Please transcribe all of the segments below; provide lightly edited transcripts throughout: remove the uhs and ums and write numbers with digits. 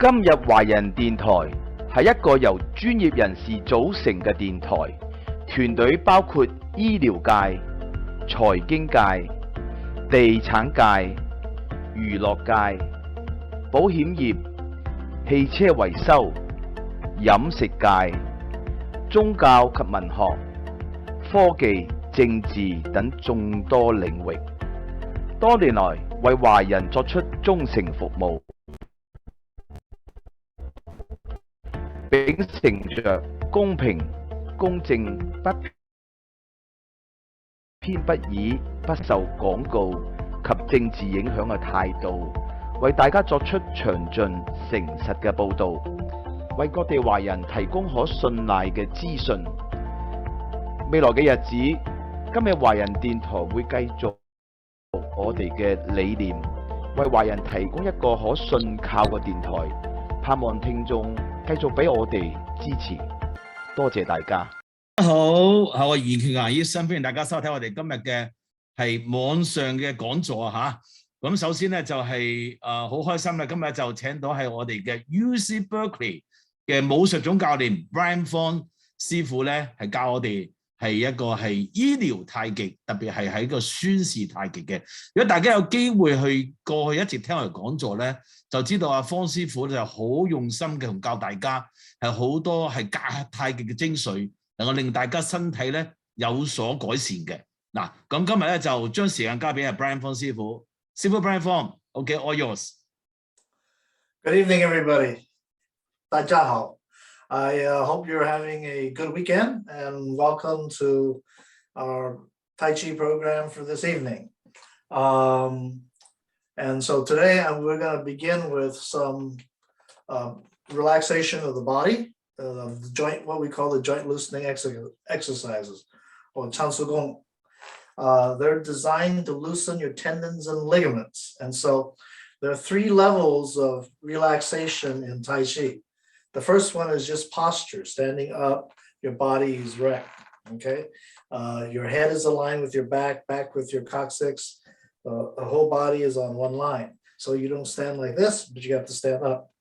今日華人電台係一個由專業人士組成嘅電台，團隊包括醫療界、財經界、地產界、娛樂界、保險業、汽車維修、飲食界、宗教及文學、科技、政治等眾多領域，多年來為華人作出忠誠服務，秉承着公平、公正、不偏不倚、不受廣告及政治影響嘅態度，為大家作出詳盡、誠實嘅報導，為各地華人提供可信賴嘅資訊。未來嘅日子，今日華人電台會繼續我哋嘅理念，為華人提供一個可信靠嘅電台，盼望聽眾繼續俾我哋支持，多謝大家。大家好，我係袁權牙醫生，歡迎大家收睇我哋今日嘅係網上嘅講座啊嚇。咁首先咧就係好開心啦，今日就請到係我哋嘅 UC Berkeley 嘅武術總教練 Bryant Fong 師傅咧，係教我哋係一個係醫療太極，特別係喺個孫氏太極嘅。如果大家有機會去過去一直聽我哋講座咧，就知道阿方師傅就好用心嘅同教大家係好多係教太極嘅精髓，能夠令大家身體咧有所改善嘅。嗱，咁今日咧就將時間交俾阿 Bryant Fong 師傅。師傅 Bryant Fong，OK, all yours. Good evening, everybody. 大家好。I hope you're having a good weekend and welcome to our Tai Chi program for this evening. And so today we're going to begin with some relaxation of the body, the joint, what we call the joint loosening exercises, or Shingo Movements. They're designed to loosen your tendons and ligaments. And so there are 3 levels of relaxation in Tai Chi. The first one is just posture, standing up, your body is erect, okay? Your head is aligned with your back with your coccyx. The whole body is on one line. So you don't stand like this, but you have to stand up.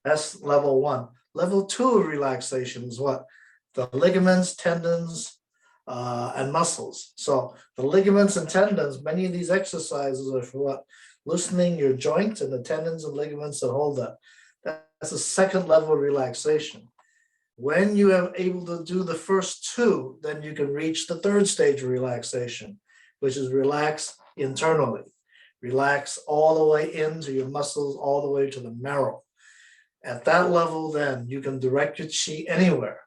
That's level 1. Level 2 of relaxation is what? The ligaments, tendons, and muscles. So the ligaments and tendons, many of these exercises are for what? Loosening your joints and the tendons and ligaments that hold that. That's a second level of relaxation. When you are able to do the first 2, then you can reach the 3rd stage of relaxation, which is relax internally. Relax all the way into your muscles, all the way to the marrow. At that level, then you can direct your chi anywhere,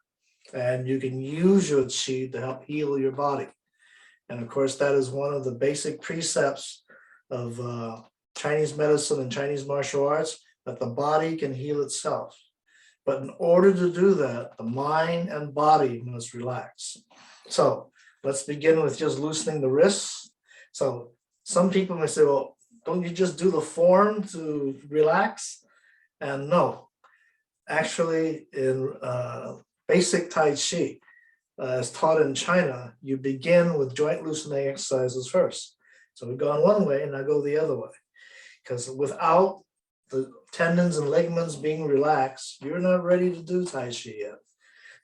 and you can use your chi to help heal your body. And of course, that is one of the basic precepts of Chinese medicine and Chinese martial arts, that the body can heal itself. But in order to do that, the mind and body must relax. So let's begin with just loosening the wrists. So some people may say, well, don't you just do the form to relax? And no, actually in basic Tai Chi, as taught in China, you begin with joint loosening exercises first. So we've gone one way and I go the other way. Because without the tendons and ligaments being relaxed, you're not ready to do Tai Chi yet.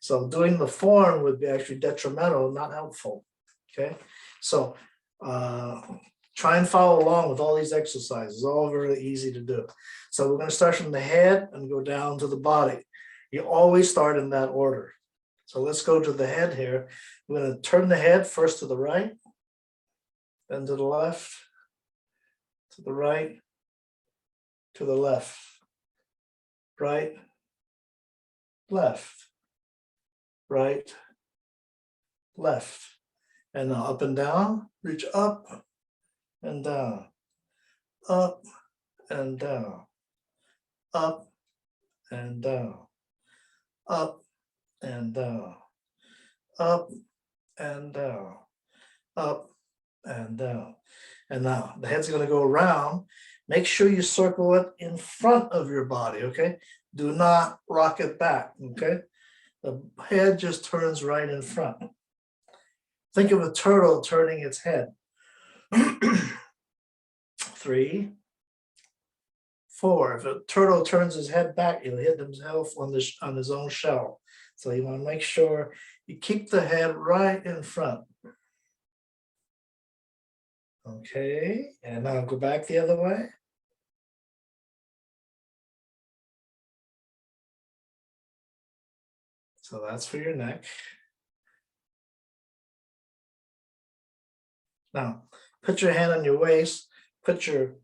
So doing the form would be actually detrimental, not helpful, okay? So try and follow along with all these exercises, all very easy to do. So we're gonna start from the head and go down to the body. You always start in that order. So let's go to the head here. We're gonna turn the head first to the right, then to the left, to the right, to the left, right, left, right, left. And now up and down, reach up and down, up and down, up and down, up and down, up and down, up and down. And now the head's gonna go around. Make sure you circle it in front of your body, okay? Do not rock it back, okay? The head just turns right in front. Think of a turtle turning its head. 3, 4. If a turtle turns his head back, he'll hit himself on his own shell. So you want to make sure you keep the head right in front. Okay, and now go back the other way. So that's for your neck. Now, put your hand on your waist, put your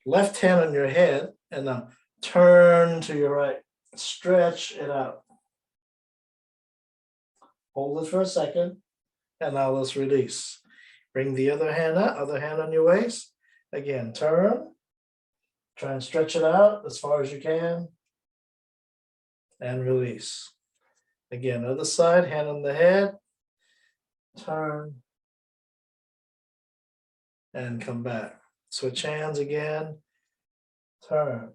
left hand on your head, and now turn to your right. Stretch it out. Hold it for a second, and now let's release. Bring the other hand up, other hand on your waist. Again, turn. Try and stretch it out as far as you can. And release. Again, other side, hand on the head. Turn. And come back. Switch hands again. Turn.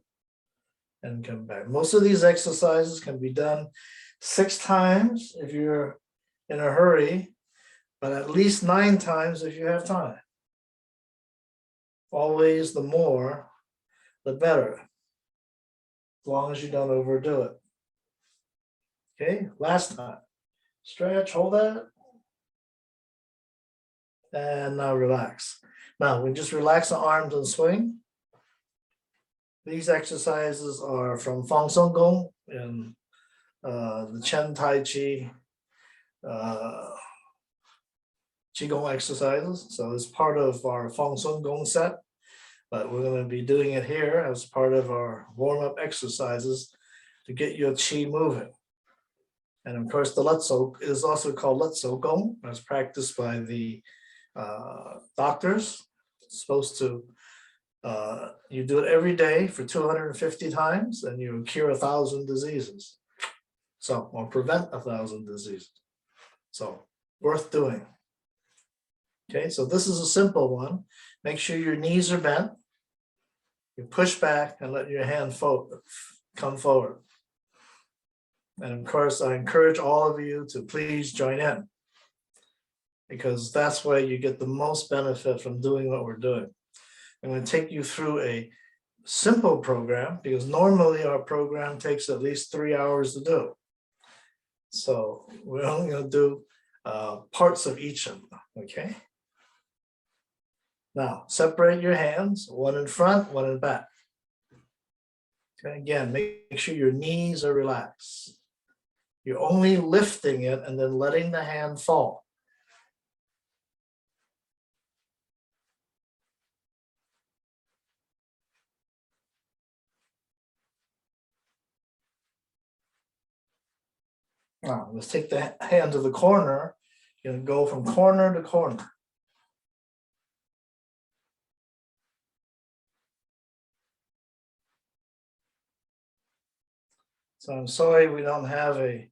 And come back. Most of these exercises can be done 6 times if you're in a hurry, but at least 9 times if you have time. Always the more, the better, as long as you don't overdo it. Okay, last time. Stretch, hold that. And now relax. Now we just relax the arms and swing. These exercises are from Fong Song Gong and the Sun Taiji Qigong exercises. So it's part of our Fong Song Gong set, but we're going to be doing it here as part of our warm-up exercises to get your qi moving. And of course, the Letso is also called Letso Gong, as practiced by the doctors. It's supposed to, you do it every day for 250 times and you cure 1,000 diseases. So, or prevent 1,000 diseases. So, worth doing. Okay, so this is a simple one. Make sure your knees are bent. You push back and let your hand come forward. And of course, I encourage all of you to please join in, because that's where you get the most benefit from doing what we're doing. I'm going to take you through a simple program, because normally our program takes at least 3 hours to do. So we're only going to do parts of each of them, okay? Now, separate your hands, one in front, one in back. Okay, again, make sure your knees are relaxed. You're only lifting it and then letting the hand fall. Now, let's take the hand to the corner. You're going to go from corner to corner. So I'm sorry we don't have a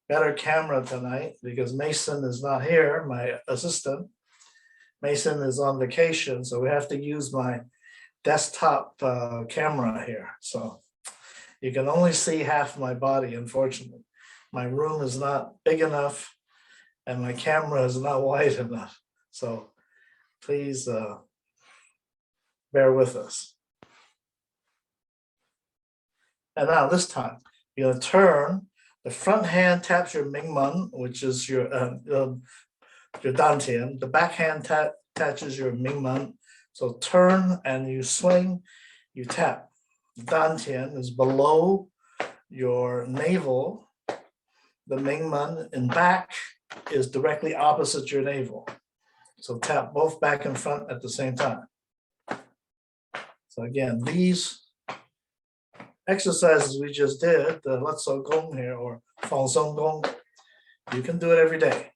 better camera tonight, because Mason is not here, my assistant. Mason is on vacation, so we have to use my desktop camera here. So you can only see half my body, unfortunately. My room is not big enough and my camera is not wide enough. So please bear with us. And now this time, you're going to turn. The front hand taps your Mingmen, which is your Dantian. The back hand touches your Mingmen. So turn and you swing, you tap. Dantian is below your navel. The Mingmen in back is directly opposite your navel. So tap both back and front at the same time. So again, these exercises we just did, the Letso Gong here, or Fong Song Gong, you can do it every day.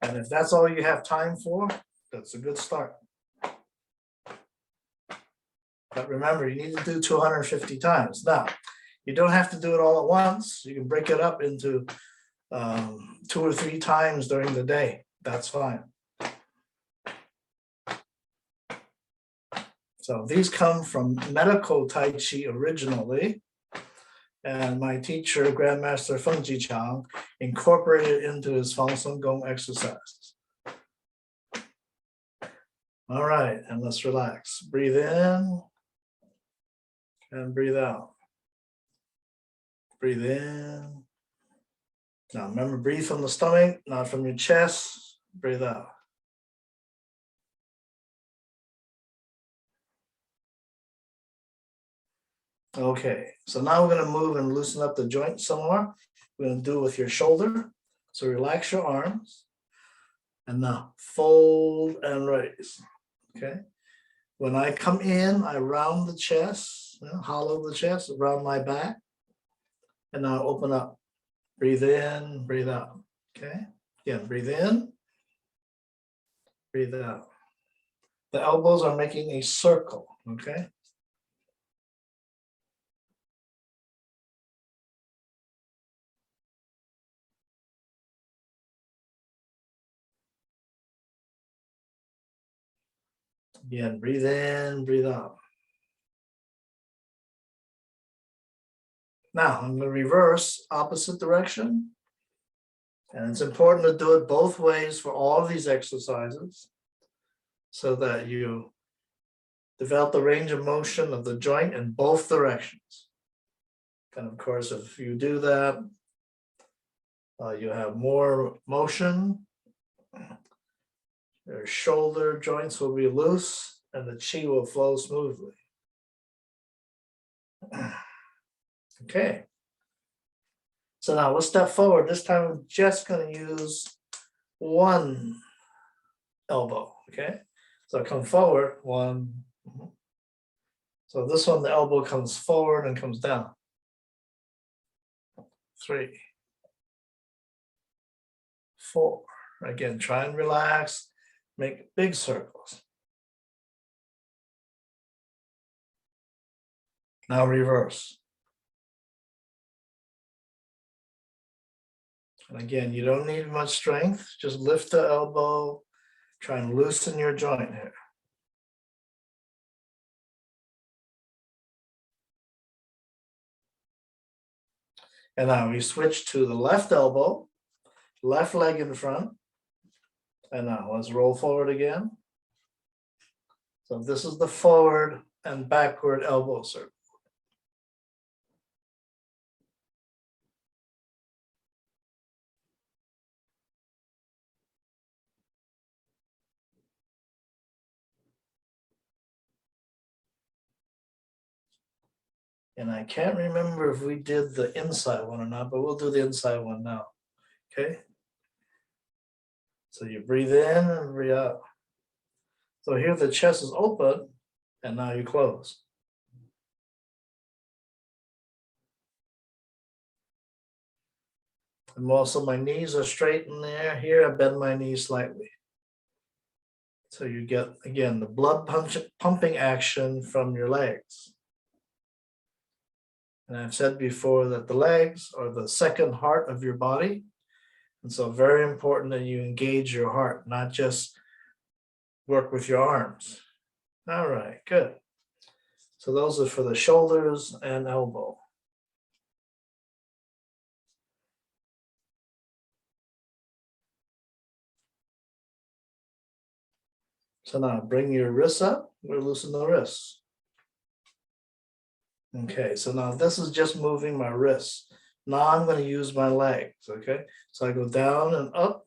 And if that's all you have time for, that's a good start. But remember, you need to do 250 times. Now, you don't have to do it all at once. You can break it up into 2 or 3 times during the day. That's fine. So these come from Medical Tai Chi originally, and my teacher, Grandmaster Feng Jichang, incorporated into his Fong Song Gong exercises. All right, and let's relax. Breathe in and breathe out. Breathe in. Now remember, breathe from the stomach, not from your chest. Breathe out. Okay, so now we're going to move and loosen up the joint some more. We're going to do it with your shoulder. So relax your arms. And now fold and raise. Okay. When I come in, I round the chest, hollow the chest, around my back. And now open up. Breathe in, breathe out. Okay. Again, breathe in, breathe out. The elbows are making a circle. Okay. Again, breathe in, breathe out. Now I'm going to reverse opposite direction. And it's important to do it both ways for all of these exercises so that you develop the range of motion of the joint in both directions. And of course, if you do that, you have more motion. Your shoulder joints will be loose and the chi will flow smoothly. Okay. So now let's step forward. This time we're just going to use one elbow. Okay. So come forward. One. So this one, the elbow comes forward and comes down. 3, 4. Again, try and relax. Make big circles. Now reverse. And again, you don't need much strength. Just lift the elbow. Try and loosen your joint here. And now we switch to the left elbow, left leg in front. And now let's roll forward again. So this is the forward and backward elbow circle. And I can't remember if we did the inside one or not, but we'll do the inside one now. Okay. So you breathe in and breathe out. So here the chest is open and now you close. And also my knees are straight in there. Here I bend my knees slightly. So you get, again, the blood pumping action from your legs. And I've said before that the legs are the second heart of your body. And so very important that you engage your heart, not just work with your arms. All right, good. So those are for the shoulders and elbow. So now bring your wrists up. We'll loosen the wrists. Okay, so now this is just moving my wrists. Now I'm going to use my legs, okay? So I go down and up,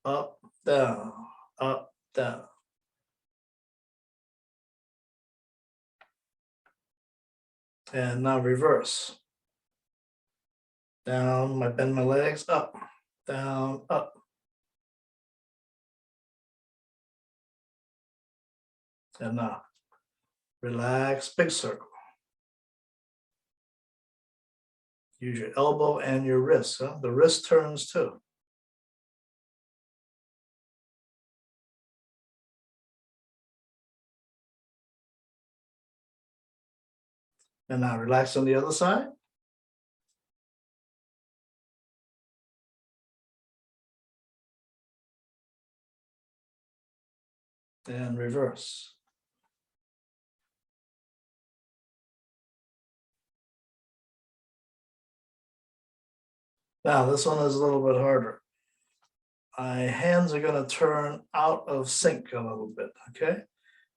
up, down, up, down. And now reverse. Down, I bend my legs, up, down, up. And now relax, big circle. Use your elbow and your wrist. Huh? The wrist turns too. And now relax on the other side. And reverse. Now this one is a little bit harder. my hands are going to turn out of sync a little bit, okay?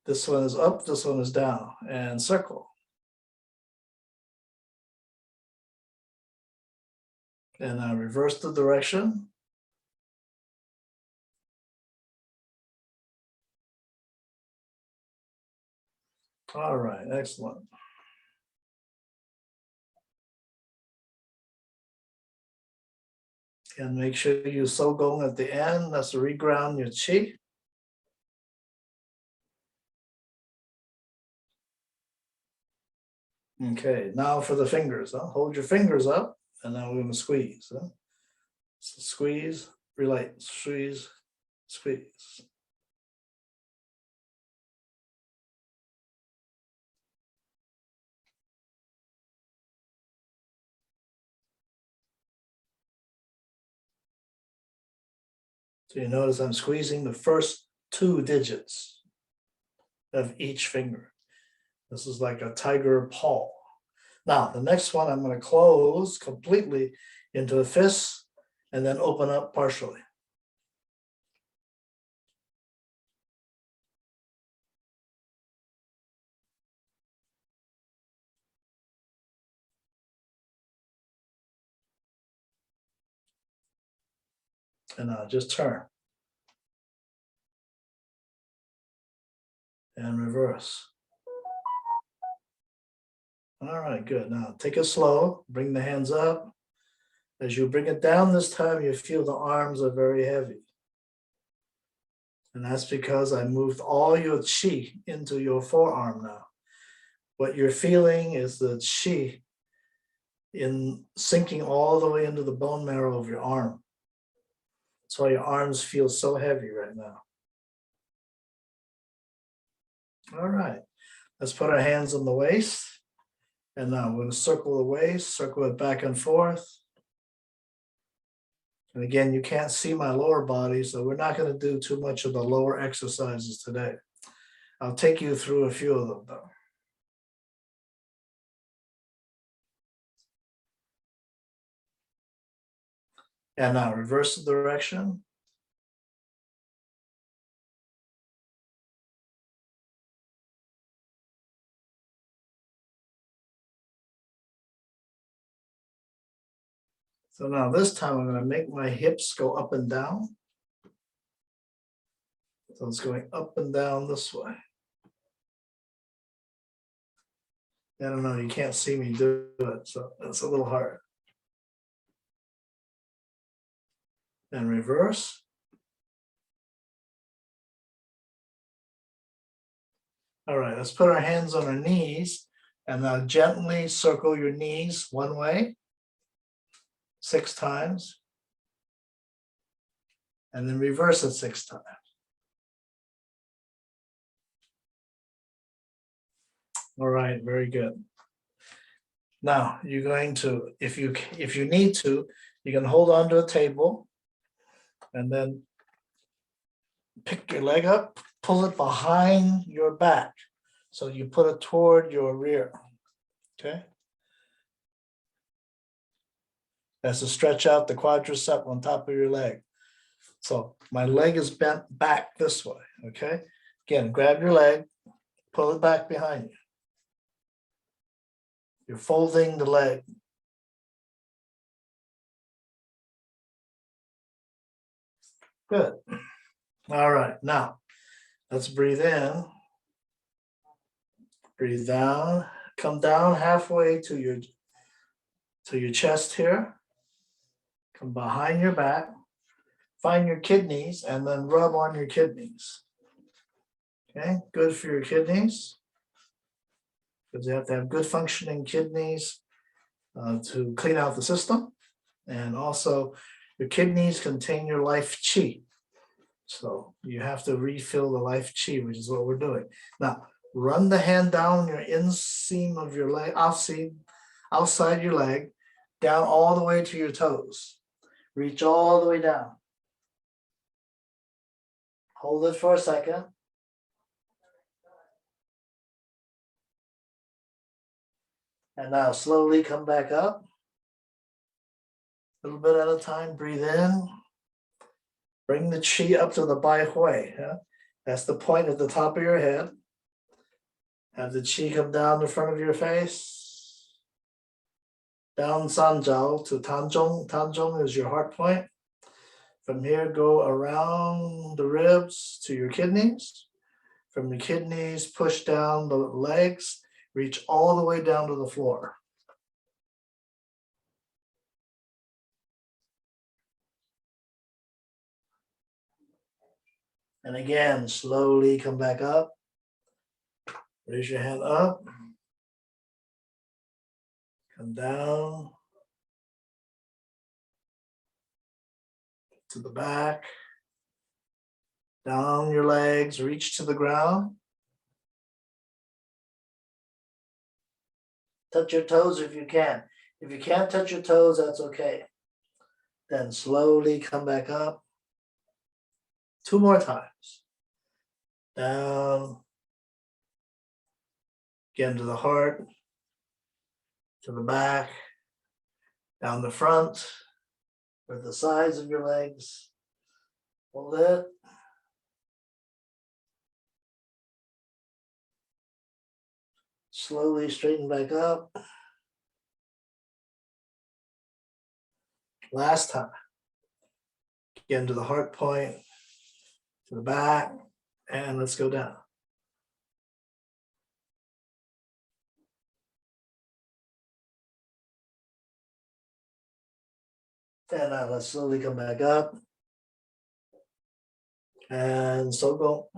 This one is up, this one is down, and circle. And now reverse the direction. All right, excellent. And make sure you so gong at the end. That's to reground your chi. Okay, now for the fingers. Huh? Hold your fingers up, and now we're going to squeeze. Huh? So squeeze, relate, squeeze, squeeze. So you notice I'm squeezing the first 2 digits of each finger. This is like a tiger paw. Now, the next one I'm going to close completely into a fist and then open up partially. And now just turn. And reverse. All right, good. Now take it slow, bring the hands up. As you bring it down this time, you feel the arms are very heavy. And that's because I moved all your chi into your forearm now. What you're feeling is the chi in sinking all the way into the bone marrow of your arm. That's why your arms feel so heavy right now. All right, let's put our hands on the waist. And now we're going to circle the waist, circle it back and forth. And again, you can't see my lower body, so we're not going to do too much of the lower exercises today. I'll take you through a few of them though. And now reverse the direction. So now this time I'm going to make my hips go up and down. So it's going up and down this way. I don't know, you can't see me do it, so it's a little hard. And reverse. All right, let's put our hands on our knees and now gently circle your knees one way, 6 times. And then reverse it 6 times. All right, very good. Now you're going to, if you need to, you can hold on to a table and then pick your leg up, pull it behind your back. So you put it toward your rear, okay? That's to stretch out the quadricep on top of your leg. So my leg is bent back this way, okay? Again, grab your leg, pull it back behind you. You're folding the leg. Good. All right, now let's breathe in. Breathe down. Come down halfway to your chest here. Come behind your back. Find your kidneys and then rub on your kidneys. Okay, good for your kidneys. Because you have to have good functioning kidneys to clean out the system. And also your kidneys contain your life chi. So you have to refill the life chi, which is what we're doing. Now, run the hand down your inseam of your leg, outside your leg, down all the way to your toes. Reach all the way down. Hold it for a second. And now slowly come back up. A little bit at a time, breathe in. Bring the chi up to the bai hui. Huh? That's the point at the top of your head. Have the chi come down the front of your face. Down san jiao to tanzhong. Tanzhong is your heart point. From here, go around the ribs to your kidneys. From your kidneys, push down the legs, reach all the way down to the floor. And again, slowly come back up. Raise your hand up. Come down to the back. Down your legs, reach to the ground. Touch your toes if you can. If you can't touch your toes, that's okay. Then slowly come back up. 2 more times. Down. Again to the heart. To the back. Down the front. Or the sides of your legs. Hold it. Slowly straighten back up. Last time. Again to the heart point, to the back, and let's go down. And now let's slowly come back up. And so go.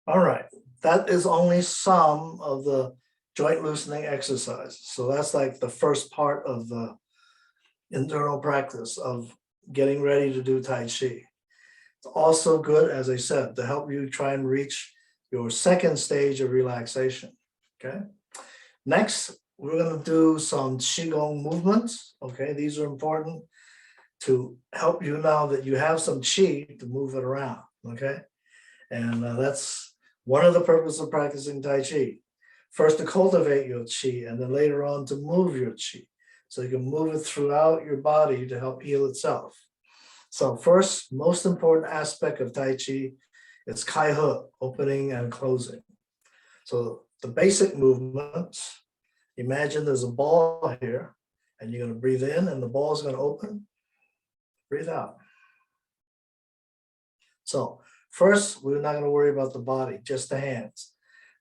All right, that is only some of the joint loosening exercises. So that's like the first part of the internal practice of getting ready to do Tai Chi. It's also good, as I said, to help you try and reach your second stage of relaxation, okay? Next, we're gonna do some Qigong movements, okay? These are important to help you now that you have some Qi to move it around, okay? And that's one of the purposes of practicing Tai Chi. First to cultivate your Qi, and then later on to move your Qi. So you can move it throughout your body to help heal itself. So first, most important aspect of Tai Chi is Kai He, opening and closing. So the basic movements, imagine there's a ball here, and you're gonna breathe in, and the ball is gonna open, breathe out. So first, we're not gonna worry about the body, just the hands.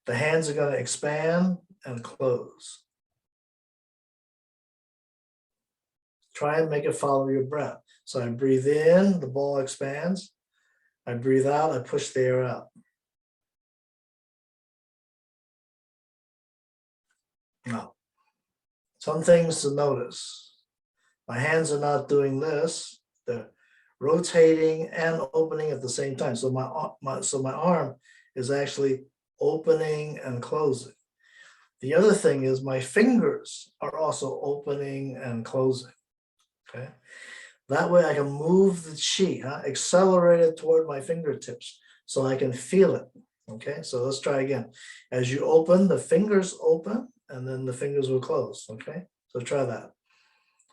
The hands are gonna expand and close. Try and make it follow your breath. So I breathe in, the ball expands. I breathe out, I push the air out. Now, some things to notice. My hands are not doing this. They're rotating and opening at the same time. So my arm is actually opening and closing. The other thing is my fingers are also opening and closing. Okay, that way I can move the Qi, accelerate it toward my fingertips so I can feel it. Okay, so let's try again. As you open, the fingers open and then the fingers will close. Okay, so try that.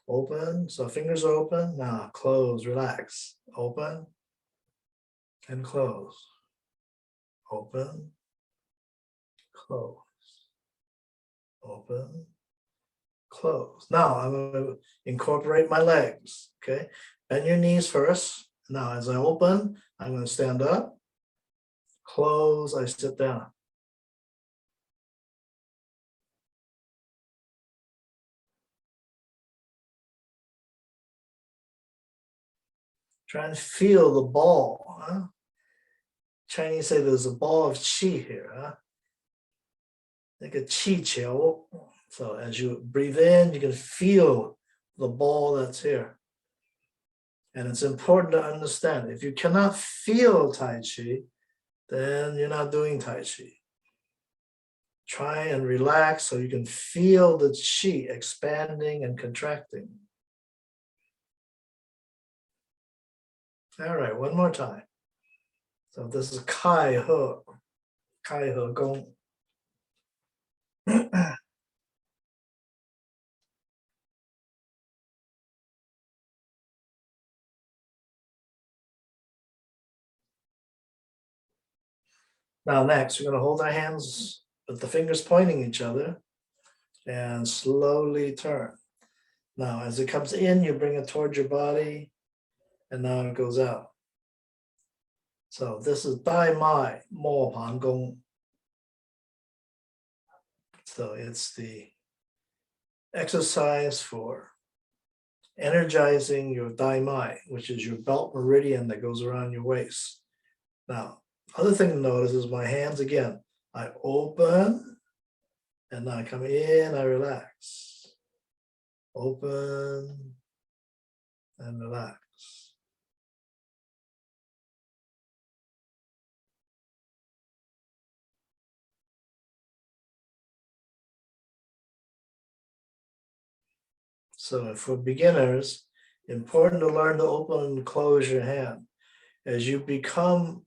Open, so fingers are open. Now close, relax. Open and close. Open, close. Open, close. Now I'm going to incorporate my legs. Okay, bend your knees first. Now as I open, I'm going to stand up. Close, I sit down. Try and feel the ball. Chinese say there's a ball of qi here. Like a qi qiu. So as you breathe in, you can feel the ball that's here. And it's important to understand, if you cannot feel Tai Chi, then you're not doing Tai Chi. Try and relax so you can feel the qi expanding and contracting. All right, one more time. So this is Kai He Gong. Now next, we're going to hold our hands with the fingers pointing each other and slowly turn. Now, as it comes in, you bring it towards your body, and now it goes out. So this is Dai Mai Mo Pan Gong. So it's the exercise for energizing your Dai Mai, which is your belt meridian that goes around your waist. Now, other thing to notice is my hands again. I open, and now I come in, I relax. Open and relax. So for beginners, important to learn to open and close your hand. As you become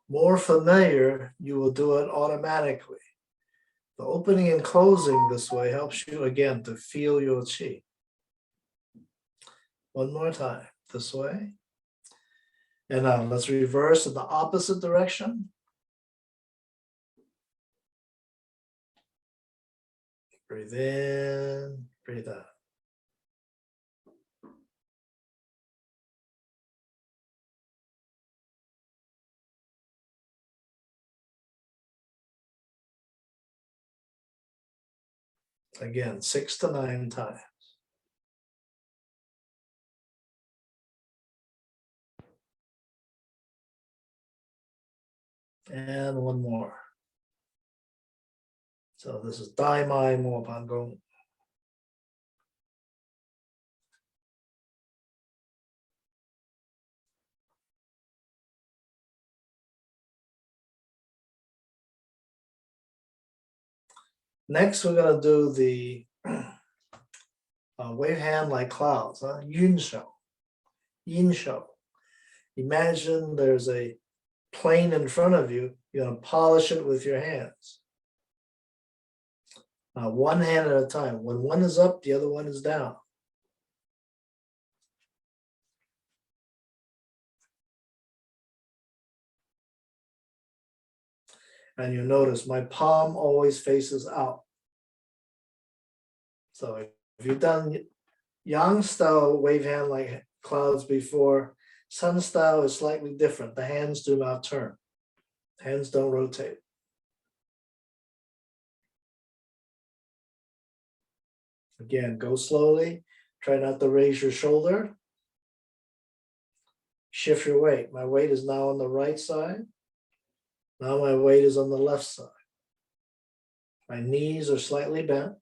more familiar, you will do it automatically. The opening and closing this way helps you again to feel your qi. One more time, this way. And now let's reverse in the opposite direction. Breathe in, breathe out. Again, 6 to 9 times. And one more. So this is Dai Mai Mo Pan Gong. Next, we're going to do the wave hand like clouds, Yun Shou. Yin Shou. Imagine there's a plane in front of you. You're going to polish it with your hands. Now, one hand at a time. When one is up, the other one is down. And you notice my palm always faces out. So if you've done Yang style wave hand like clouds before, Sun style is slightly different. The hands do not turn. Hands don't rotate. Again, go slowly. Try not to raise your shoulder. Shift your weight. My weight is now on the right side. Now my weight is on the left side. My knees are slightly bent.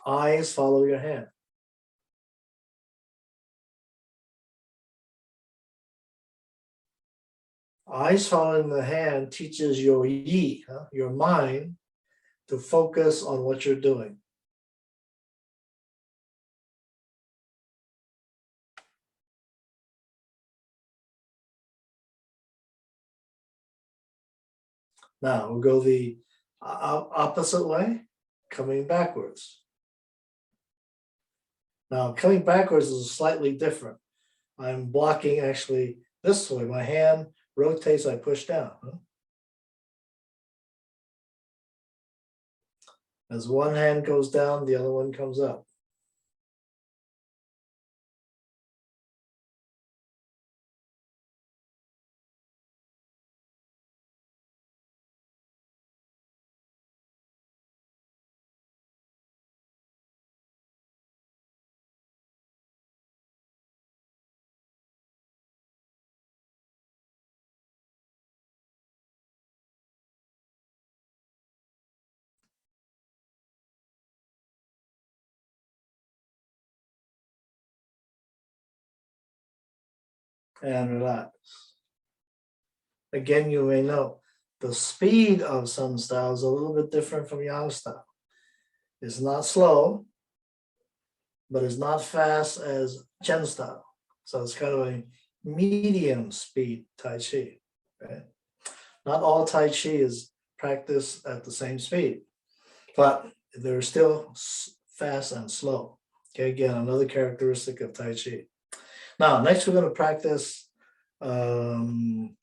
Eyes follow your hand. Eyes following the hand teaches your yi, your mind, to focus on what you're doing. Now we'll go the opposite way, coming backwards. Now coming backwards is slightly different. I'm blocking actually this way. My hand rotates, I push down. As one hand goes down, the other one comes up. And relax. Again, you may know the speed of Sun style is a little bit different from Yang style. It's not slow, but it's not fast as Chen style. So it's kind of a medium speed Tai Chi. Okay? Not all Tai Chi is practiced at the same speed, but they're still fast and slow. Okay, again, another characteristic of Tai Chi. Now, next we're going to practice tucking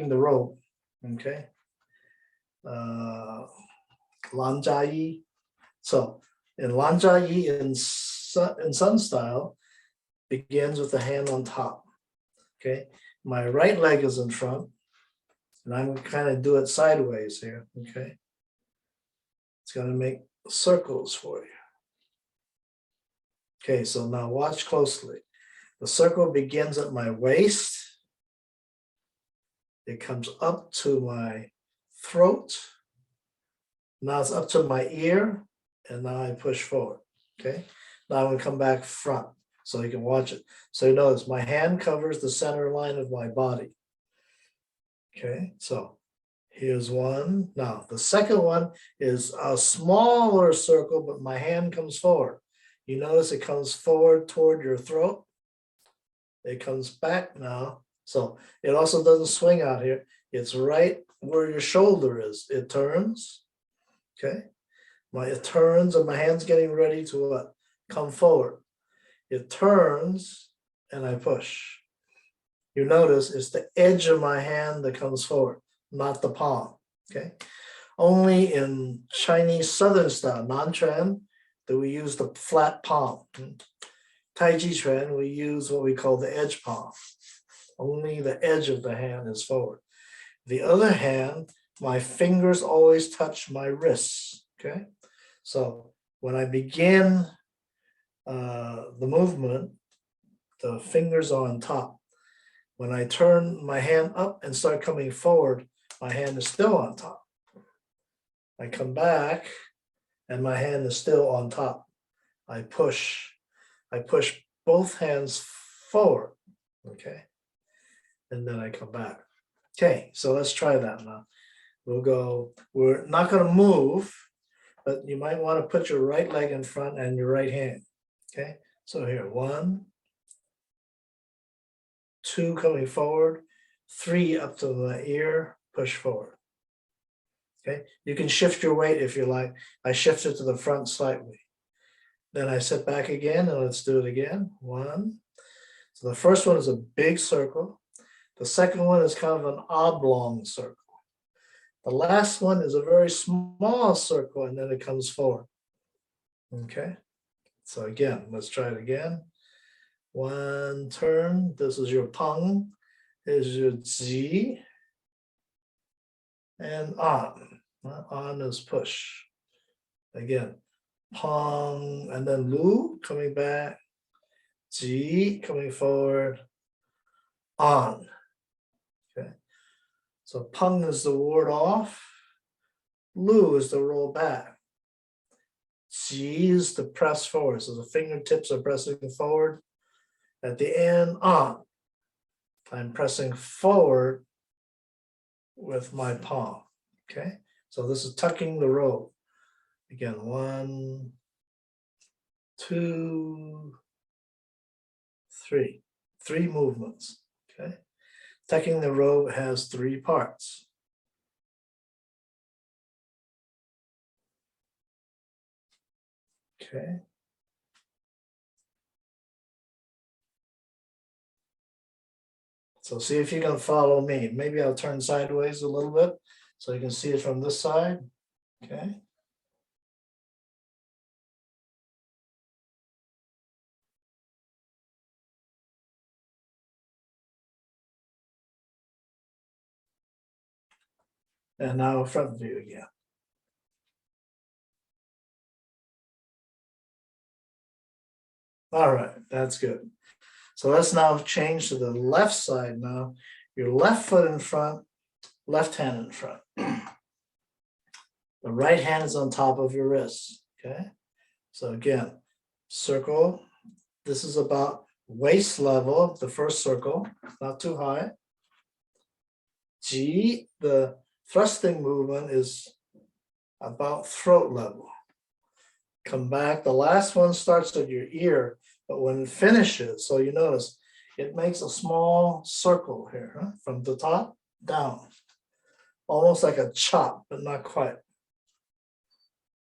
the rope. Okay, Lan Jia Yi. So in Lan Jia Yi in Sun style begins with the hand on top. Okay, my right leg is in front, and I'm going to kind of do it sideways here. Okay, it's going to make circles for you. Okay, so now watch closely. The circle begins at my waist. It comes up to my throat. Now it's up to my ear, and now I push forward. Okay, now I'm going to come back front so you can watch it. So you notice my hand covers the center line of my body. Okay, so here's one. Now the second one is a smaller circle, but my hand comes forward. You notice it comes forward toward your throat. It comes back now. So it also doesn't swing out here. It's right where your shoulder is. It turns. Okay. It turns and my hand's getting ready to what? Come forward. It turns and I push. You notice it's the edge of my hand that comes forward, not the palm. Okay. Only in Chinese Southern style, non-Chuan, that we use the flat palm. Taiji Chuan, we use what we call the edge palm. Only the edge of the hand is forward. The other hand, my fingers always touch my wrists. Okay, so when I begin the movement, the fingers are on top. When I turn my hand up and start coming forward, my hand is still on top. I come back and my hand is still on top. I push both hands forward, okay? And then I come back. Okay, so let's try that now. We'll go, we're not gonna move, but you might wanna put your right leg in front and your right hand, okay? So here, 1, 2 coming forward, 3 up to the ear, push forward. Okay, you can shift your weight if you like. I shift it to the front slightly. Then I sit back again and let's do it again. 1. So the first one is a big circle. The second one is kind of an oblong circle. The last one is a very small circle and then it comes forward. Okay, so again, let's try it again. 1 turn, this is your peng, is your zi, and on. On is push. Again, peng, and then lu coming back, ji coming forward, on. Okay, so peng is the ward off, lu is the roll back, ji is the press forward. So the fingertips are pressing forward. At the end, on. I'm pressing forward with my palm. Okay, so this is tucking the rope. Again, 1, 2, 3. 3 movements. Okay, tucking the rope has 3 parts. Okay. So see if you can follow me. Maybe I'll turn sideways a little bit so you can see it from this side. Okay. And now front view again. All right, that's good. So let's now change to the left side now. Your left foot in front, left hand in front. The right hand is on top of your wrist, okay? So again, circle. This is about waist level, the first circle, not too high. Ji, the thrusting movement is about throat level. Come back, the last one starts at your ear, but when it finishes, so you notice it makes a small circle here, huh? From the top down, almost like a chop, but not quite.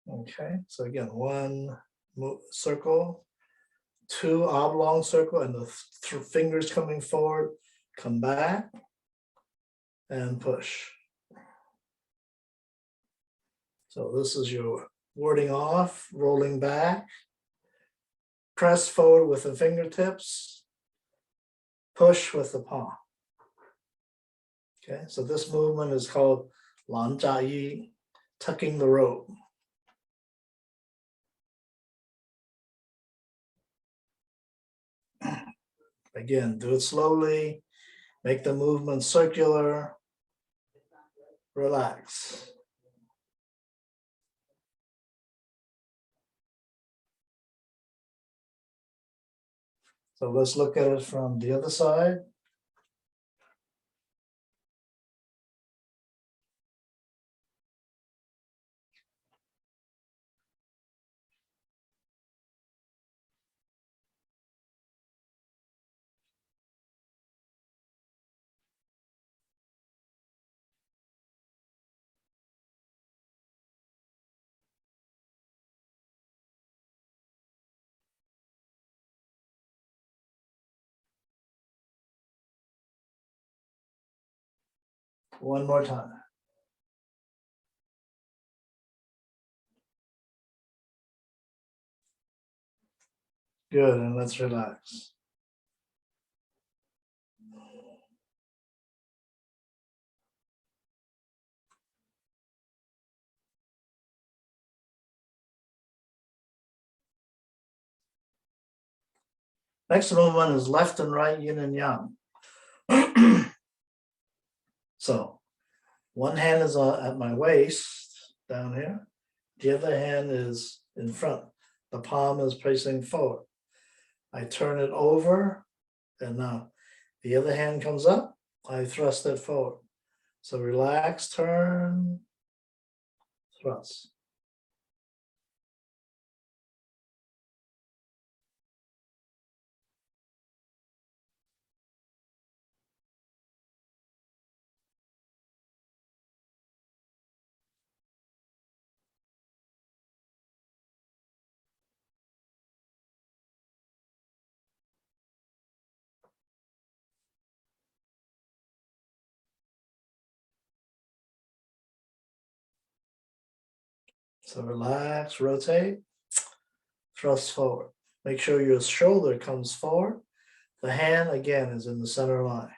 Okay, so again, one circle, two oblong circle, and the fingers coming forward, come back and push. So this is your warding off, rolling back, press forward with the fingertips, push with the palm. Okay, so this movement is called Lan Jia Yi, tucking the rope. Again, do it slowly, make the movement circular, relax. So let's look at it from the other side. One more time. Good, and let's relax. Next movement is left and right yin and yang. So one hand is at my waist down here. The other hand is in front. The palm is facing forward. I turn it over, and now the other hand comes up. I thrust it forward. So relax, turn, thrust. So relax, rotate, thrust forward. Make sure your shoulder comes forward. The hand, again, is in the center line.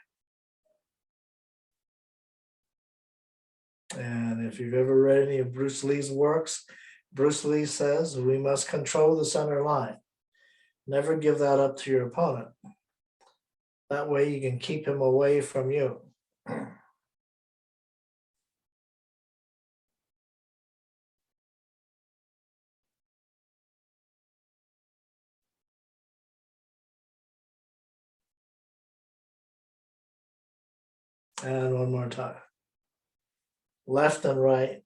And if you've ever read any of Bruce Lee's works, Bruce Lee says we must control the center line. Never give that up to your opponent. That way you can keep him away from you. And one more time. Left and right,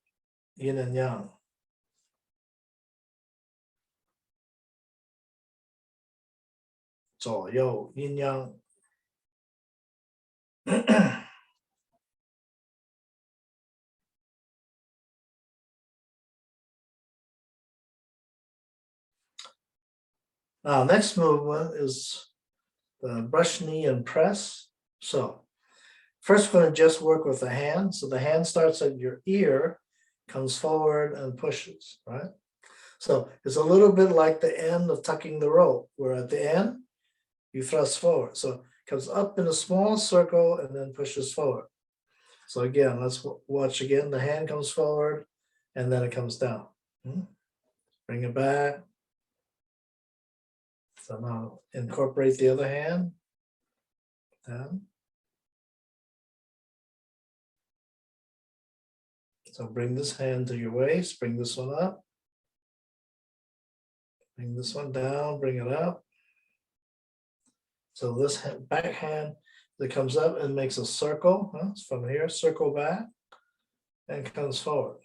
yin and yang. So, yo, yin yang. Now, next movement is the brush knee and press. So, first we're going to just work with the hand. So the hand starts at your ear, comes forward and pushes, right? So it's a little bit like the end of tucking the rope, where at the end, you thrust forward. So it comes up in a small circle and then pushes forward. So again, let's watch again. The hand comes forward and then it comes down. Bring it back. So now incorporate the other hand. Down. So bring this hand to your waist, bring this one up. Bring this one down, bring it up. So this back hand that comes up and makes a circle, from here, circle back, and comes forward.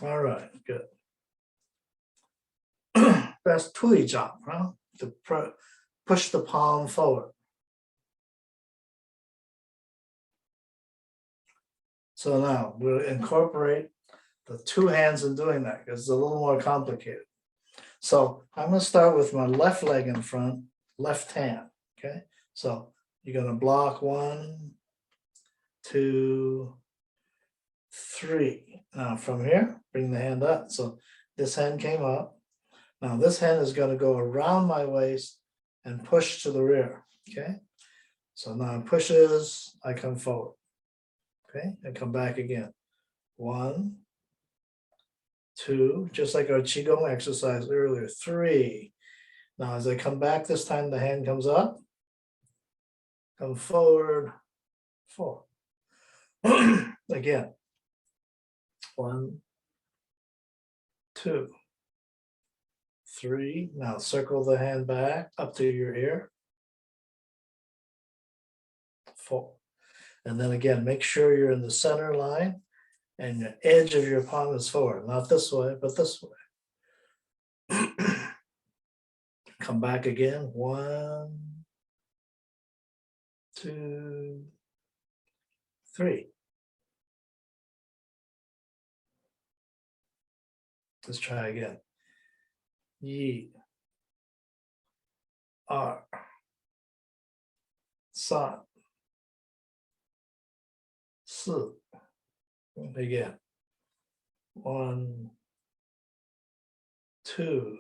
All right, good. That's 推掌, huh? To push the palm forward. So now we'll incorporate the two hands in doing that because it's a little more complicated. So I'm going to start with my left leg in front, left hand. Okay, so you're going to block 1, 2, 3. Now from here, bring the hand up. So this hand came up. Now this hand is going to go around my waist and push to the rear. Okay, so now it pushes, I come forward. Okay, and come back again. 1, 2, just like our Qigong exercise earlier. 3. Now as I come back this time, the hand comes up. Come forward. 4. Again. 1, 2, 3. Now circle the hand back up to your ear. 4. And then again, make sure you're in the center line and the edge of your palm is forward. Not this way, but this way. Come back again. 1, 2, 3. Let's try again. 1, 2, 3, 4. Again. 1, 2,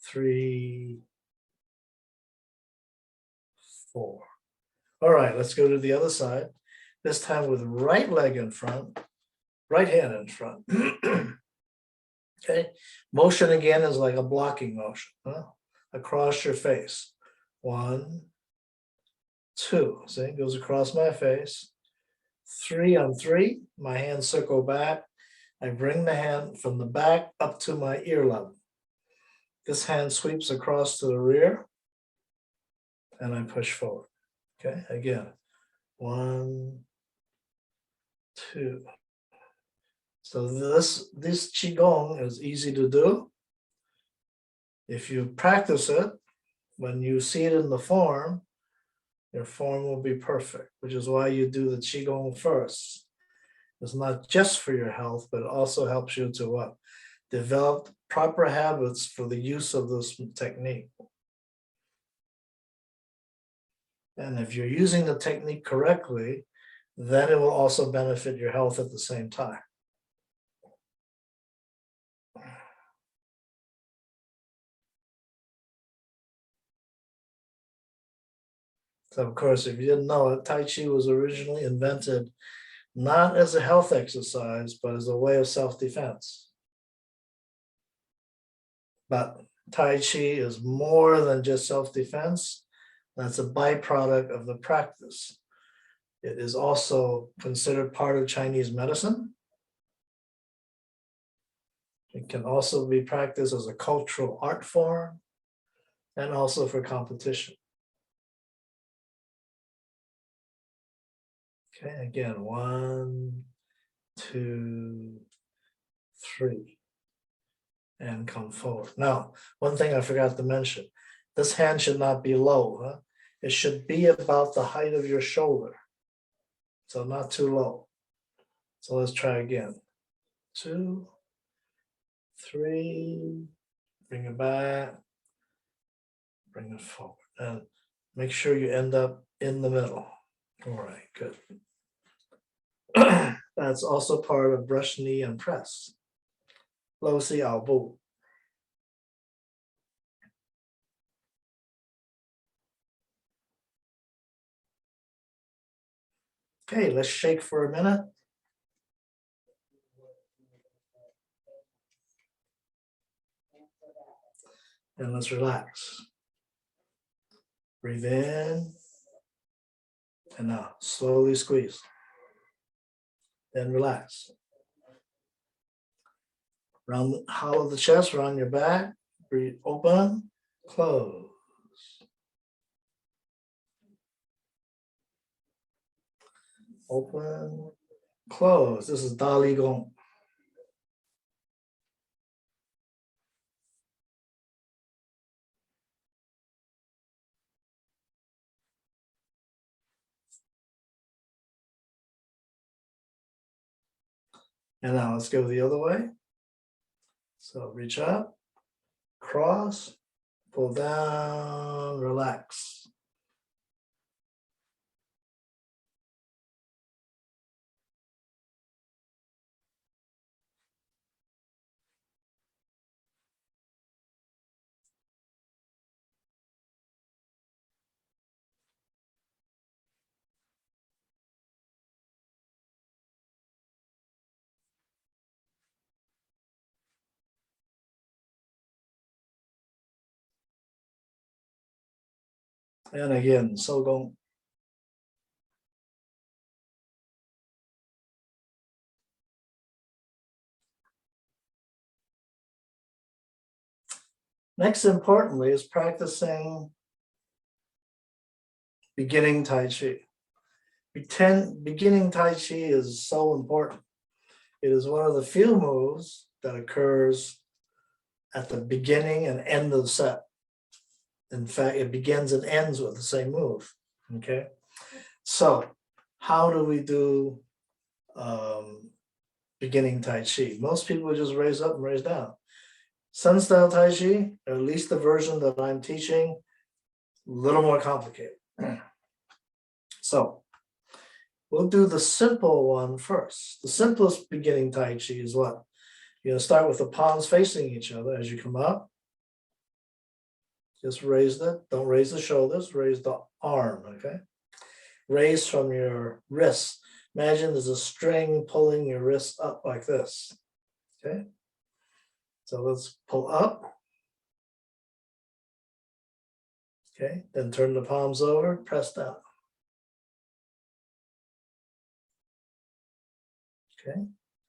3, 4. All right, let's go to the other side. This time with right leg in front, right hand in front. Okay, motion again is like a blocking motion, huh? Across your face. 1, 2, see, it goes across my face. 3 on 3, my hands circle back. I bring the hand from the back up to my ear level. This hand sweeps across to the rear and I push forward. Okay, again, 1, 2. So this Qigong is easy to do. If you practice it, when you see it in the form, your form will be perfect, which is why you do the Qigong first. It's not just for your health, but it also helps you to what? Develop proper habits for the use of this technique. And if you're using the technique correctly, then it will also benefit your health at the same time. So of course, if you didn't know it, Tai Chi was originally invented not as a health exercise, but as a way of self-defense. But Tai Chi is more than just self-defense. That's a byproduct of the practice. It is also considered part of Chinese medicine. It can also be practiced as a cultural art form and also for competition. Okay, again, 1, 2, 3, and come forward. Now, one thing I forgot to mention, this hand should not be low. Huh? It should be about the height of your shoulder. So not too low. So let's try again. 2, 3, bring it back, bring it forward. And make sure you end up in the middle. All right, good. That's also part of brush knee and press. Low si elbow. Okay, let's shake for a minute. And let's relax. Breathe in. And now slowly squeeze. Then relax. Round the hollow of the chest, round your back. Breathe, open, close. Open, close. This is Da Li Gong. And now let's go the other way. So reach up, cross, pull down, relax. And again, Song Gong. Next, importantly, is practicing beginning Tai Chi. Beginning Tai Chi is so important. It is one of the few moves that occurs at the beginning and end of the set. In fact, it begins and ends with the same move. Okay, so how do we do beginning Tai Chi? Most people just raise up and raise down. Sun style Tai Chi, or at least the version that I'm teaching, a little more complicated. So we'll do the simple one first. The simplest beginning Tai Chi is what? You're going to start with the palms facing each other as you come up. Just raise don't raise the shoulders, raise the arm, okay? Raise from your wrist. Imagine there's a string pulling your wrist up like this, okay? So let's pull up. Okay, then turn the palms over, press down. Okay,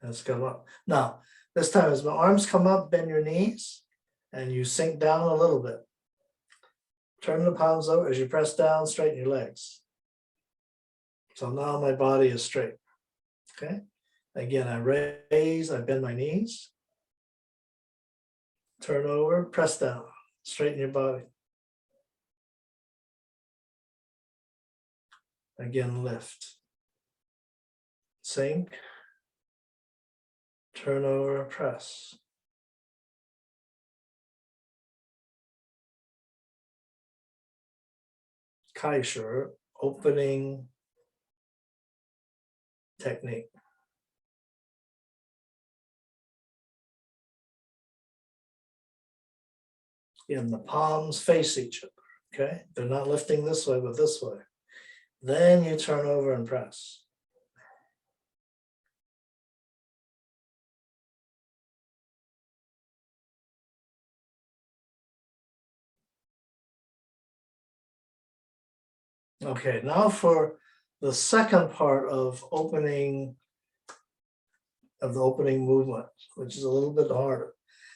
let's come up. Now, this time as my arms come up, bend your knees, and you sink down a little bit. Turn the palms over. As you press down, straighten your legs. So now my body is straight. Okay. Again, I raise, I bend my knees. Turn over, press down, straighten your body. Again, lift. Sink. Turn over, press. Kai Shi, opening technique. And the palms face each other, okay? They're not lifting this way, but this way. Then you turn over and press. Okay, now for the second part of the opening movement, which is a little bit harder.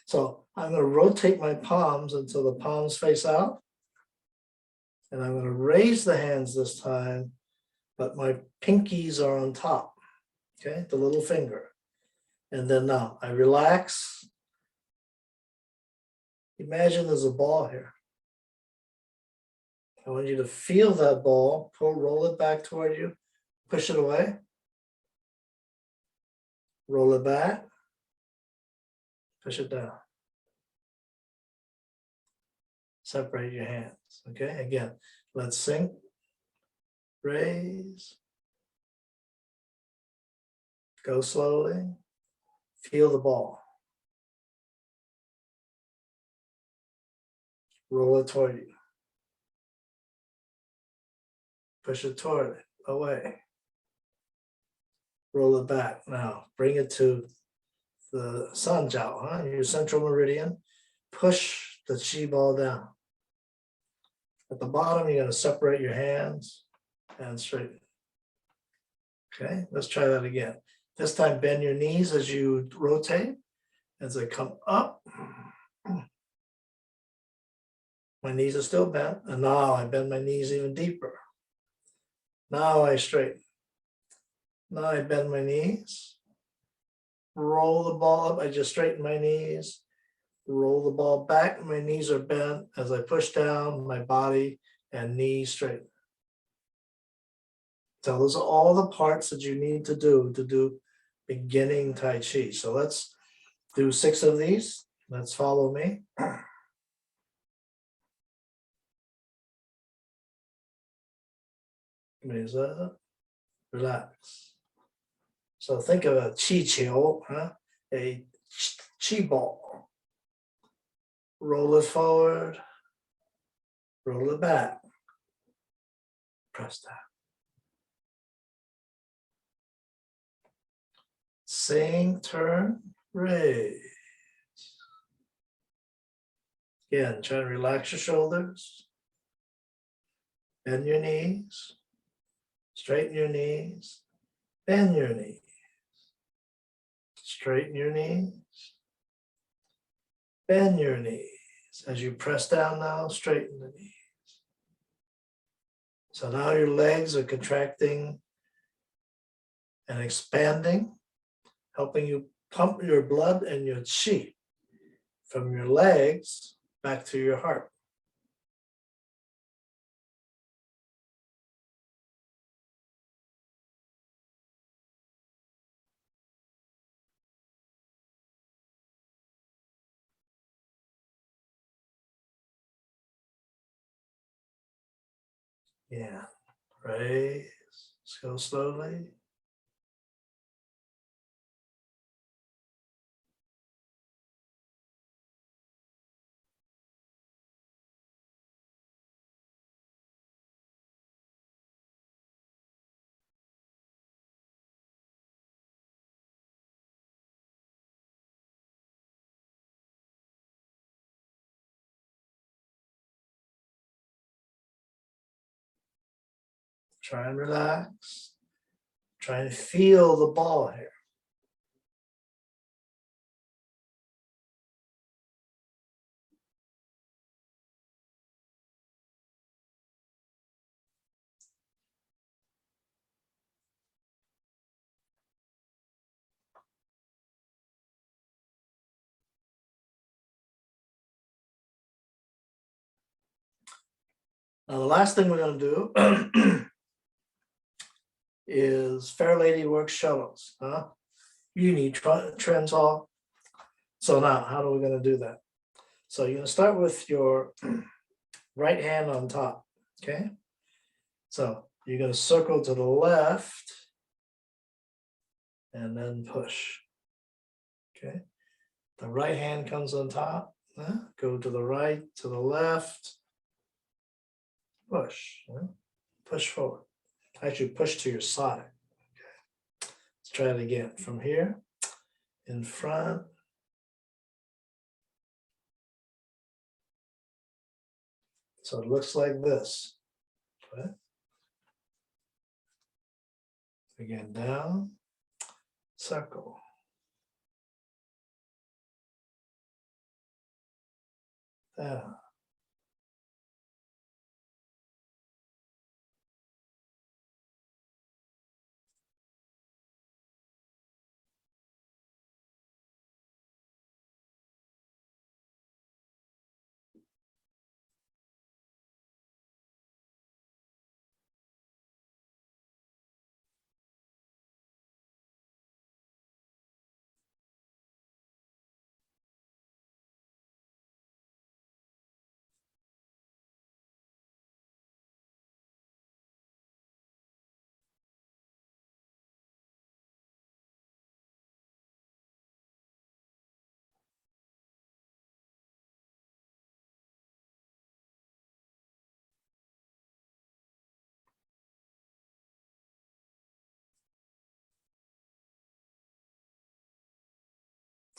So I'm going to rotate my palms until the palms face out. And I'm going to raise the hands this time, but my pinkies are on top, okay, the little finger. And then now I relax. Imagine there's a ball here. I want you to feel that ball, roll it back toward you, push it away. Roll it back, push it down. Separate your hands, okay? Again, let's sink, raise, go slowly, feel the ball. Roll it toward you. Push it toward it, away. Roll it back. Now, bring it to the San Jiao, your central meridian. Push the Qi ball down. At the bottom, you're going to separate your hands and straighten. Okay, let's try that again. This time, bend your knees as you rotate. As I come up, my knees are still bent. And now I bend my knees even deeper. Now I straighten. Now I bend my knees. Roll the ball up. I just straighten my knees. Roll the ball back. My knees are bent. As I push down, my body and knees straighten. So those are all the parts that you need to do Beginning Tai Chi. So let's do 6 of these. Let's follow me. Raise up, relax. So think of a chi qiu, huh? A chi ball. Roll it forward, roll it back, press down. Sing, turn, raise. Again, try to relax your shoulders. Bend your knees. Straighten your knees. Bend your knees. Straighten your knees. Bend your knees. As you press down now, straighten the knees. So now your legs are contracting and expanding, helping you pump your blood and your qi from your legs back to your heart. Yeah, raise, let's go slowly. Try and relax. Try and feel the ball here. Now, the last thing we're going to do is Fair Lady Works Shuttles. You need trends all. So now, how are we going to do that? So you're going to start with your right hand on top, okay? So you're going to circle to the left and then push, okay? The right hand comes on top, go to the right, to the left, push, push forward. Actually push to your side. Okay. Let's try it again. From here, in front, so it looks like this. Okay. Again, down, circle. Down.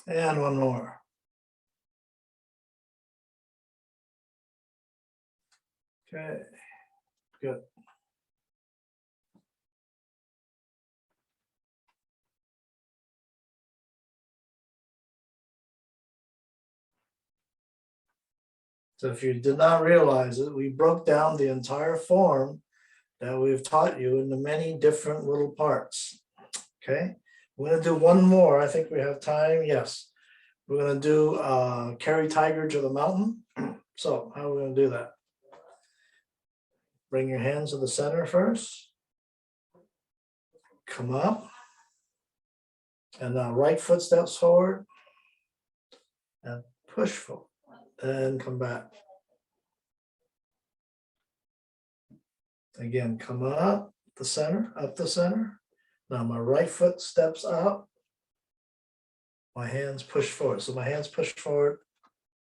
And one more. Okay, good. So if you did not realize it, we broke down the entire form that we've taught you into many different little parts. Okay, we're going to do one more. I think we have time. Yes, we're going to do carry tiger to the mountain. So how are we going to do that? Bring your hands to the center first. Come up. And now right foot steps forward and push forward and come back. Again, come up the center. Now my right foot steps out. My hands push forward. So my hands push forward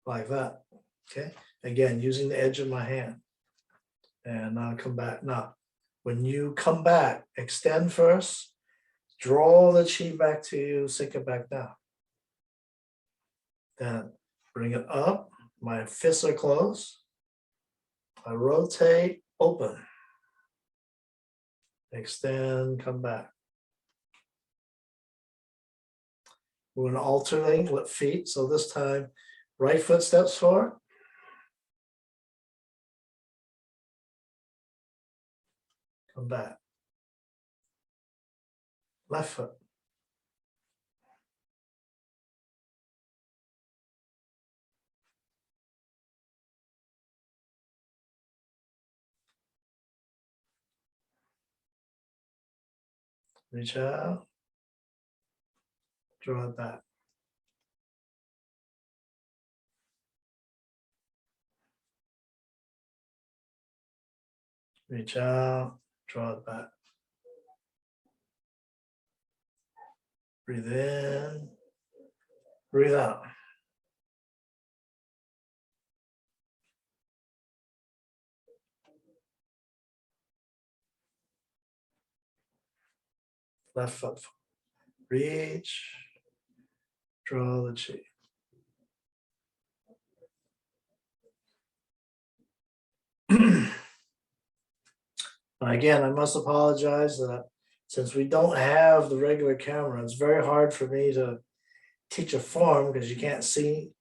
like that. Okay. Again, using the edge of my hand. And now come back. Now, when you come back, extend first, draw the chi back to you, sink it back down. Then bring it up. My fists are closed. I rotate, open. Extend, come back. We're going to alternate with feet. So this time, right foot steps forward. Come back. Left foot. Reach out. Draw it back. Reach out, draw it back. Breathe in, breathe out. Left foot, reach, draw the chi. Again, I must apologize that since we don't have the regular camera, it's very hard for me to teach a form because you can't see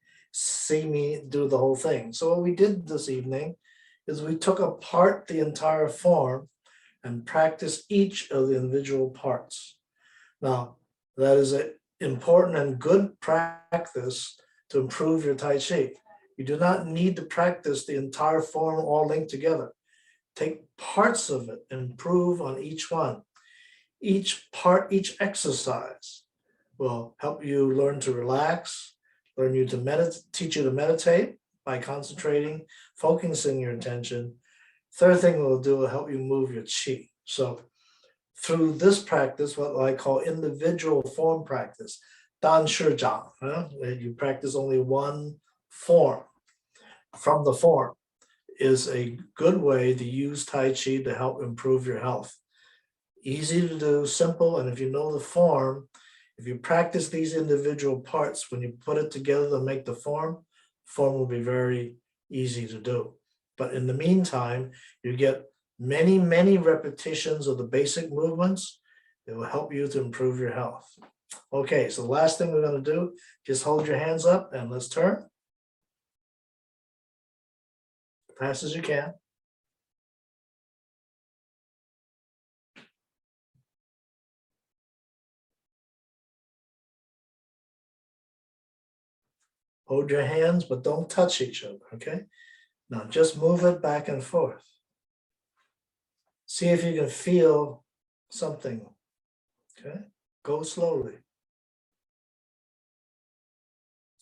me do the whole thing. So what we did this evening is we took apart the entire form and practiced each of the individual parts. Now, that is an important and good practice to improve your Tai Chi. You do not need to practice the entire form all linked together. Take parts of it, improve on each one. Each part, each exercise will help you learn to relax, learn you to meditate, teach you to meditate by concentrating, focusing your attention. Third thing it will do will help you move your chi. So through this practice, what I call individual form practice, Dan Shi Zhang, you practice only one form from the form, is a good way to use Tai Chi to help improve your health. Easy to do, simple, and if you know the form, if you practice these individual parts, when you put it together to make the form will be very easy to do. But in the meantime, you get many, many repetitions of the basic movements. It will help you to improve your health. Okay, so the last thing we're going to do, just hold your hands up and let's turn. Fast as you can. Hold your hands, but don't touch each other, okay? Now just move it back and forth. See if you can feel something, okay? Go slowly.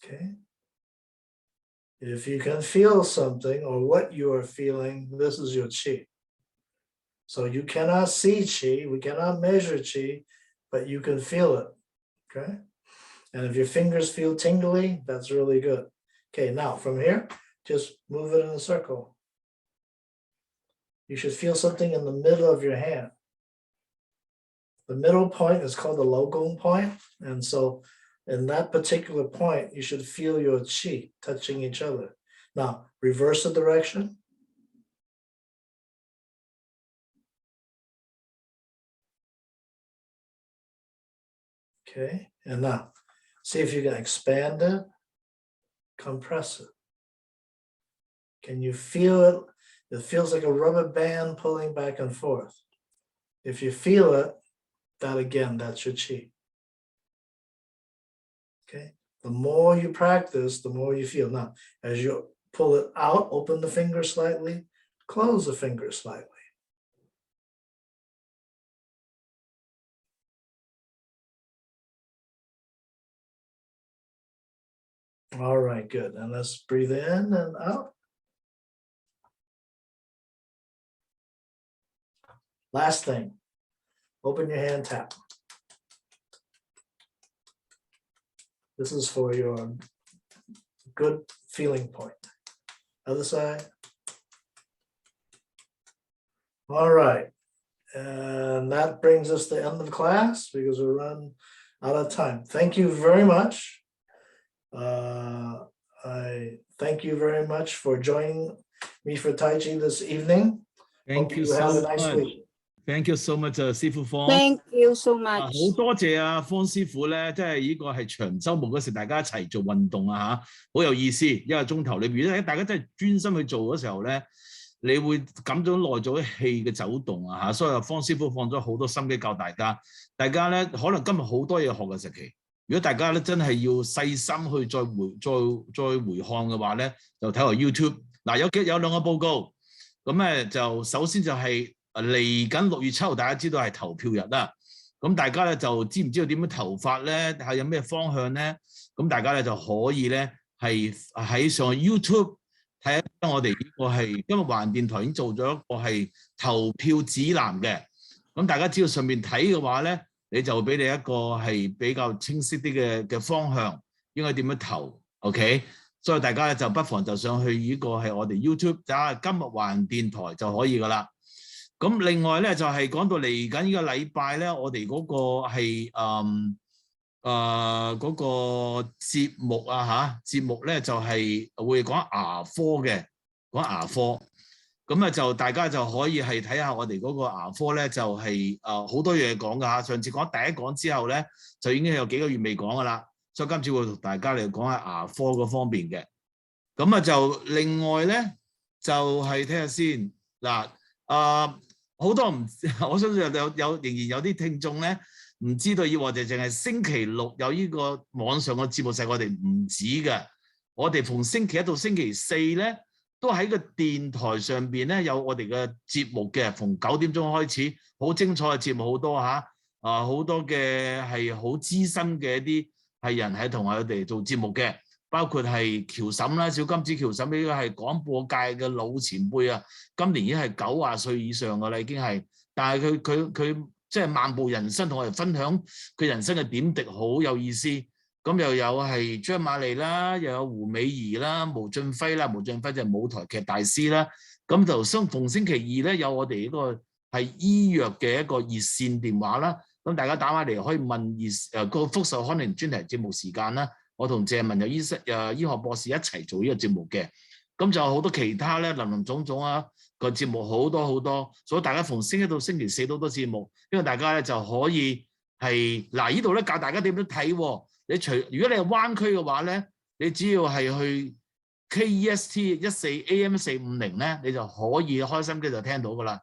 Okay? If you can feel something or what you are feeling, this is your chi. So you cannot see chi, we cannot measure chi, but you can feel it, okay? And if your fingers feel tingly, that's really good. Okay, now from here, just move it in a circle. You should feel something in the middle of your hand. The middle point is called the Logong point. And so in that particular point, you should feel your chi touching each other. Now, reverse the direction. Okay, and now see if you can expand it, compress it. Can you feel it? It feels like a rubber band pulling back and forth. If you feel it, that again, that's your chi. Okay, the more you practice, the more you feel. Now, as you pull it out, open the finger slightly, close the finger slightly. All right, good. And let's breathe in and out. Last thing, open your hand tap. This is for your good feeling point. Other side. All right. And that brings us to the end of class because we're running out of time. Thank you very much. I thank you very much for joining me for Tai Chi this evening. Thank Hope you you have so a nice much. week. Thank you so much，師傅方。Thank you so 好 much。多謝啊，方師傅咧，即係呢個係長週末嗰時，大家一齊做運動啊嚇，好有意思。一個鐘頭裏邊咧，大家真係專心去做嗰時候咧，你會感到內在啲氣嘅走動啊嚇，所以方師傅放咗好多心機教大家。大家咧可能今日好多嘢學嘅時期，如果大家咧真係要細心去再回看嘅話咧，就睇下 YouTube。嗱，有兩個報告，咁咧就首先就係嚟緊6月7號，大家知道係投票日啦。咁大家咧就知唔知道點樣投法咧？係有咩方向咧？咁大家咧就可以咧係喺上 YouTube 睇下我哋呢個係今日華人電台已經做咗一個係投票指南嘅。咁大家只要上面睇嘅話咧，你就會俾你一個係比較清晰啲嘅方向，應該點樣投 ？OK， 所以大家咧就不妨就上去呢個係我哋 YouTube 睇下今日華人電台就可以噶啦。咁另外咧就係講到嚟緊呢個禮拜咧，我哋嗰個係嗰個節目啊嚇，節目咧就係會講牙科嘅，講牙科。咁啊就大家就可以係睇下我哋嗰個牙科咧，就係好多嘢講㗎嚇。上次講第一講之後咧，就已經有幾個月未講㗎啦，所以今次會同大家嚟講下牙科嗰方面嘅。咁啊就另外咧就係睇下先嗱。好多我相信仍然有啲聽眾咧唔知道，要我哋淨係星期六有呢個網上嘅節目，係我哋唔止嘅。我哋逢星期一到星期四咧，都喺個電台上邊咧有我哋嘅節目嘅，逢9點鐘開始，好精彩嘅節目好多嚇，好多嘅係好資深嘅一啲係人喺同我哋做節目嘅。包括係喬嬸啦，小金子喬嬸呢個係廣播界嘅老前輩啊，今年已經係90歲以上㗎啦，已經係。但係佢即係漫步人生，同我哋分享佢人生嘅點滴，好有意思。咁又有係張瑪莉啦，又有胡美儀啦，毛俊輝啦，毛俊輝就係舞台劇大師啦。咁就逢星期二咧有我哋呢個係醫藥嘅一個熱線電話啦。咁大家打返嚟可以問個福壽康寧專題節目時間啦。我同謝文有醫學博士一齊做呢個節目嘅，咁就好多其他咧林林總總啊個節目好多，所以大家逢星期一到星期四都好多節目，因為大家咧就可以係嗱呢度咧教大家點樣睇喎。如果你係灣區嘅話咧，你只要係去 KEST 14 AM450咧，你就可以開心機就聽到噶啦。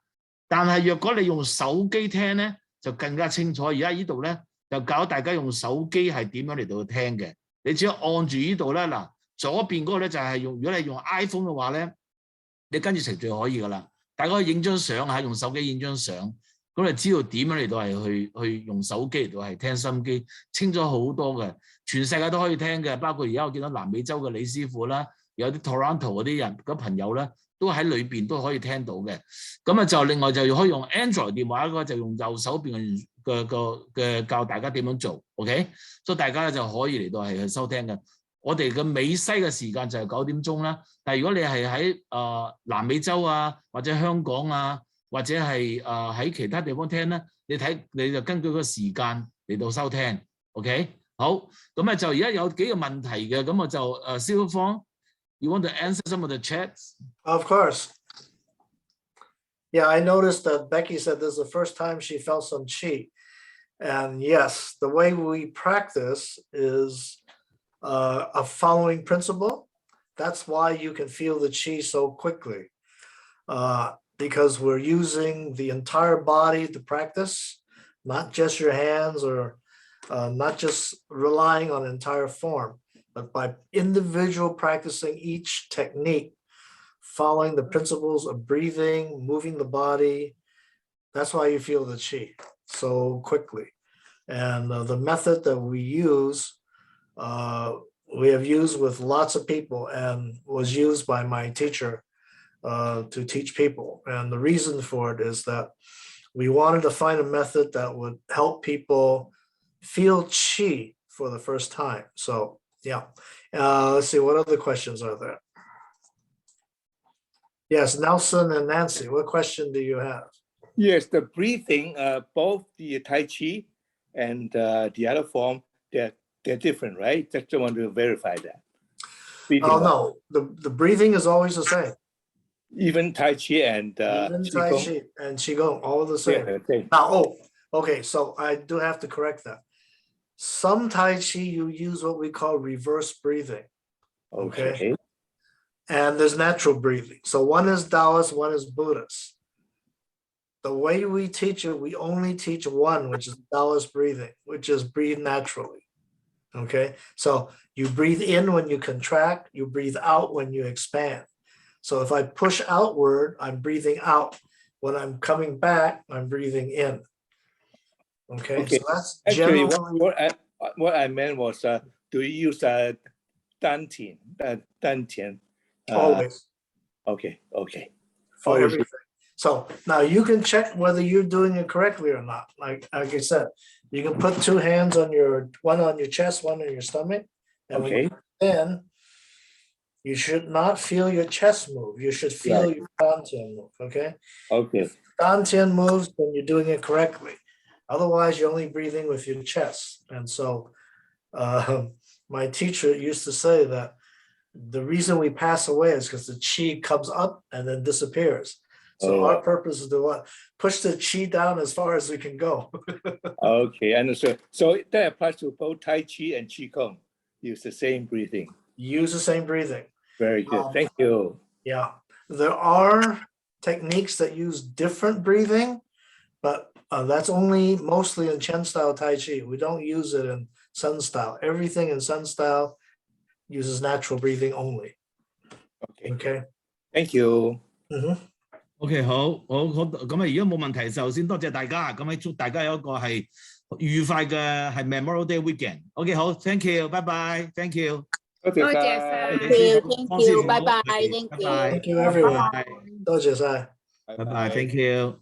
但係若果你用手機聽咧，就更加清楚。而家呢度咧就教大家用手機係點樣嚟到聽嘅。你只要按住呢度咧，嗱左邊嗰個咧就係如果你用 iPhone 嘅話咧，你跟住程序可以噶啦。大家可以影張相嚇，用手機影張相，咁你知道點樣嚟到係去用手機嚟到係聽心機，清咗好多嘅，全世界都可以聽嘅。包括而家我見到南美洲嘅李師傅啦，有啲 Toronto 嗰啲人嗰朋友咧，都喺裏邊都可以聽到嘅。咁啊就另外就可以用 Android 電話嗰個就用右手邊嘅教大家點樣做 ，OK？ 所以大家咧就可以嚟到係去收聽嘅。我哋嘅美西嘅時間就係9點鐘啦。但係如果你係喺南美洲啊，或者香港啊，或者係喺其他地方聽咧，你就根據個時間嚟到收聽 ，OK？ 好，咁啊就而家有幾個問題嘅，咁我就蕭芳 ，you want to answer some of the chats? Of course. Yeah, I noticed that Becky said this is the first time she felt some qi. And yes, the way we practice is a following principle. That's why you can feel the qi so quickly. Because we're using the entire body to practice, not just your hands or not just relying on entire form, but by individual practicing each technique, following the principles of breathing, moving the body. That's why you feel the qi so quickly. And the method that we use, we have used with lots of people and was used by my teacher to teach people. And the reason for it is that we wanted to find a method that would help people feel qi for the first time. So yeah, let's see, what other questions are there? Yes, Nelson and Nancy, what question do you have? Yes, the breathing, both the Tai Chi and the other form, they're different, right? Just want to verify that. Oh no, the breathing is always the same. Even Tai Chi and Even Tai Qigong? Chi and Qigong, all the same. Yeah, okay. Now, okay, so I do have to correct that. Some Tai Chi, you use what we call reverse breathing. Okay. And there's natural breathing. So one is Taoist, one is Buddhist. The way we teach it, we only teach one, which is Taoist breathing, which is breathe naturally. Okay. So you breathe in when you contract, you breathe out when you expand. So if I push outward, I'm breathing out. When I'm coming back, I'm breathing in. Okay. So that's Actually, generally what I meant was, do you use dantian? always. Okay. For Always. everything. So now you can check whether you're doing it correctly or not. Like I said, you can put two hands on one on your chest, one on your stomach. And when you then you should not feel your chest move. You should feel your dantian move. Okay. If dantian moves, then you're doing it correctly. Otherwise, you're only breathing with your chest. And so my teacher used to say that the reason we pass away is because the chi comes up and then disappears. So our purpose is to what? Push the chi down as far as we can go. Okay, understood. So that applies to both Tai Chi and Qigong. Use the same breathing. Use the same breathing. Very good. Thank you. Yeah. There are techniques that use different breathing, but that's only mostly in Chen style Tai Chi. We don't use it in Sun style. Everything in Sun style uses natural breathing only. Okay. Thank you. OK， 好，咁啊，如果冇問題就先多謝大家，咁祝大家有一個係愉快嘅係 Memorial Day weekend。OK， 好 ，thank you， 拜拜 ，thank you， 多謝晒 ，thank you，拜拜，thank you， Thank you everyone，多謝晒，拜拜 ，thank you。